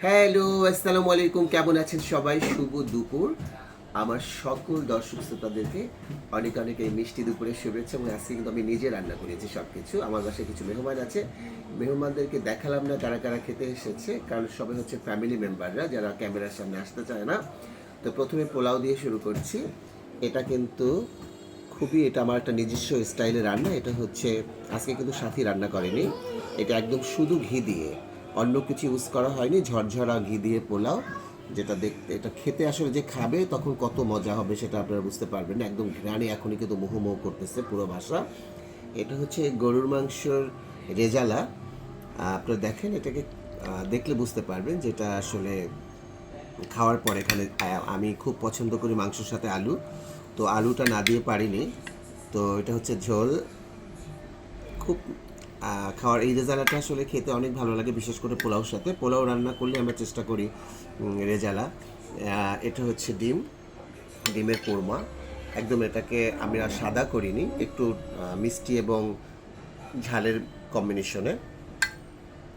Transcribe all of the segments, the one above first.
Hello, আসসালামু আলাইকুম। কেমন আছেন সবাই? শুভ দুপুর। আমার সকল দর্শক শ্রোতাদেরকে অনেক অনেক এই মিষ্টি দুপুরের শুভেচ্ছা। এবং আজকে কিন্তু আমি নিজে রান্না করেছি সব কিছু। আমার বাসায় কিছু মেহমান আছে। মেহমানদেরকে দেখালাম না কারা কারা খেতে এসেছে, কারণ সবাই হচ্ছে ফ্যামিলি মেম্বাররা, যারা ক্যামেরার সামনে আসতে চায় না। তো প্রথমে পোলাও দিয়ে শুরু করছি। এটা কিন্তু এটা আমার একটা নিজস্ব স্টাইলে রান্না। এটা হচ্ছে আজকে কিন্তু সাথী রান্না করেনি। এটা একদম শুধু ঘি দিয়ে, অন্য কিছু ইউজ করা হয়নি। ঝরঝরা ঘি দিয়ে পোলাও, যেটা দেখতে, এটা খেতে আসলে যে খাবে তখন কত মজা হবে সেটা আপনারা বুঝতে পারবেন না। একদম ঘ্রাণে এখনই কিন্তু মুহুমুহু করতেছে পুরো ভাষা। এটা হচ্ছে গরুর মাংসর রেজালা। আপনারা দেখেন, এটাকে দেখলে বুঝতে পারবেন যেটা আসলে খাওয়ার পর। এখানে আমি খুব পছন্দ করি মাংসের সাথে আলু, তো আলুটা না দিয়ে পারিনি। তো এটা হচ্ছে ঝোল। খুব খাওয়ার এই রেজালাটা আসলে খেতে অনেক ভালো লাগে, বিশেষ করে পোলাওর সাথে। পোলাও রান্না করলে আমরা চেষ্টা করি রেজালা। এটা হচ্ছে ডিমের কোরমা। একদম এটাকে আমি আর সাদা করিনি, একটু মিষ্টি এবং ঝালের কম্বিনেশনে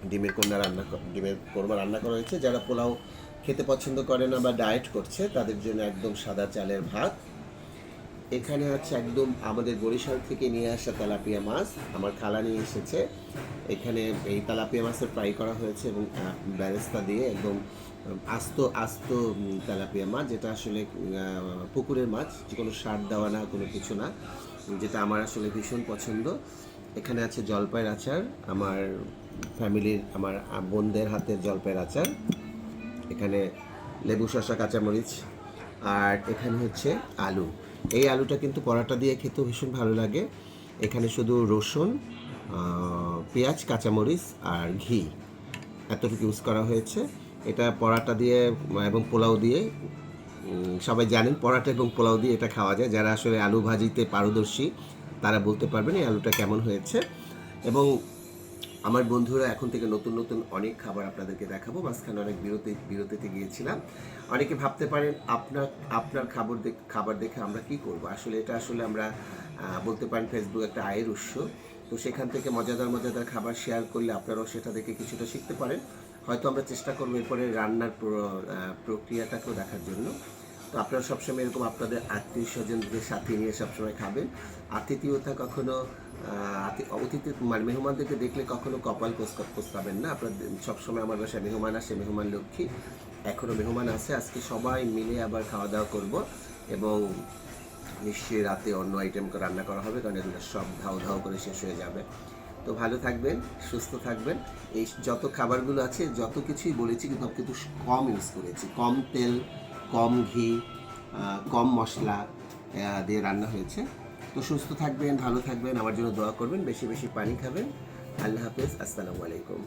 ডিমের কোরমা রান্না করা হয়েছে। যারা পোলাও খেতে পছন্দ করে না বা ডায়েট করছে তাদের জন্য একদম সাদা চালের ভাত। এখানে আছে একদম আমাদের বরিশাল থেকে নিয়ে আসা তেলাপিয়া মাছ, আমার খালা নিয়ে এসেছে। এখানে এই তেলাপিয়া মাছের ফ্রাই করা হয়েছে এবং বেরেস্তা দিয়ে একদম আস্ত আস্ত তেলাপিয়া মাছ, যেটা আসলে পুকুরের মাছ, যে কোনো সার দেওয়া না, কোনো কিছু না, যেটা আমার আসলে ভীষণ পছন্দ। এখানে আছে জলপাইয়ের আচার, আমার ফ্যামিলির, আমার বোনদের হাতের জলপাইয়ের আচার। এখানে লেবু, শসা, কাঁচামরিচ, আর এখানে হচ্ছে আলু। এই আলুটা কিন্তু পরাটা দিয়ে খেতেও ভীষণ ভালো লাগে। এখানে শুধু রসুন, পেঁয়াজ, কাঁচামরিচ আর ঘি, এতটুকু ইউজ করা হয়েছে। এটা পরাটা দিয়ে এবং পোলাও দিয়ে, সবাই জানেন পরাটা এবং পোলাও দিয়ে এটা খাওয়া যায়। যারা আসলে আলু ভাজিতে পারদর্শী তারা বলতে পারবেন এই আলুটা কেমন হয়েছে। এবং আমার বন্ধুরা এখন থেকে নতুন নতুন অনেক খাবার আপনাদেরকে দেখাবো। মাঝখানে অনেক বিরতিতে গিয়েছিলাম। অনেকে ভাবতে পারেন আপনার আপনার খাবার দেখে আমরা কি করব। আসলে এটা আসলে আমরা বলতে পারেন ফেসবুক একটা আয়ের উৎস। তো সেখান থেকে মজাদার মজাদার খাবার শেয়ার করলে আপনারাও সেটা দেখে কিছুটা শিখতে পারেন। হয়তো আমরা চেষ্টা করবো এরপরে রান্নার প্রক্রিয়াটাকেও দেখার জন্য। তো আপনারা সবসময় এরকম আপনাদের আত্মীয় স্বজনদের সাথে নিয়ে সবসময় খাবেন। আতিথেয়তা কখনো অতিথি মানে মেহমানদেরকে দেখলে কখনো কপাল কোস্তাবেন না। আপনার সবসময় আমার বাসায় মেহমান আসে, মেহমান লক্ষ্মী। এখনও মেহমান আছে। আজকে সবাই মিলে আবার খাওয়া দাওয়া করব এবং নিশ্চয়ই রাতে অন্য আইটেম রান্না করা হবে, কারণ এগুলো সব ধাও ধাও করে শেষ হয়ে যাবে। তো ভালো থাকবেন, সুস্থ থাকবেন। এই যত খাবারগুলো আছে, যত কিছুই বলেছি কিন্তু কম ইউজ করেছি, কম তেল, কম ঘি, কম মশলা দিয়ে রান্না হয়েছে। তো সুস্থ থাকবেন, ভালো থাকবেন, আমার জন্য দোয়া করবেন, বেশি বেশি পানি খাবেন। আল্লাহ হাফেজ, আসসালামু আলাইকুম।